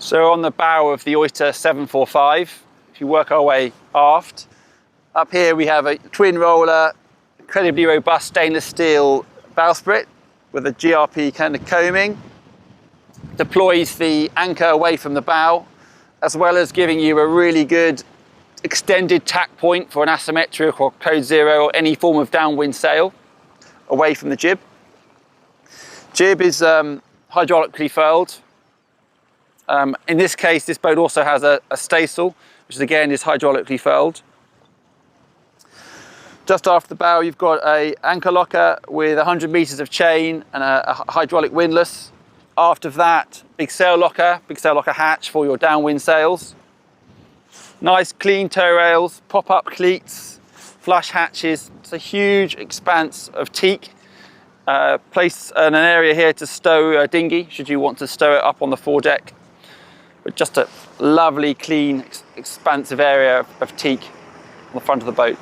So on the bow of the Oyster 745, if you work our way aft, up here we have a twin roller, incredibly robust stainless steel bowsprit with a GRP kind of coaming. Deploys the anchor away from the bow, as well as giving you a really good extended tack point for an asymmetric or code zero or any form of downwind sail away from the jib. Jib is hydraulically furled. In this case, this boat also has a staysail, which again is hydraulically furled. Just after the bow, you've got an anchor locker with 100 meters of chain and a hydraulic windlass. After that, big sail locker hatch for your downwind sails. Nice clean tow rails, pop-up cleats, flush hatches. It's a huge expanse of teak. Place an area here to stow a dinghy, should you want to stow it up on the foredeck. But just a lovely, clean, expansive area of teak on the front of the boat.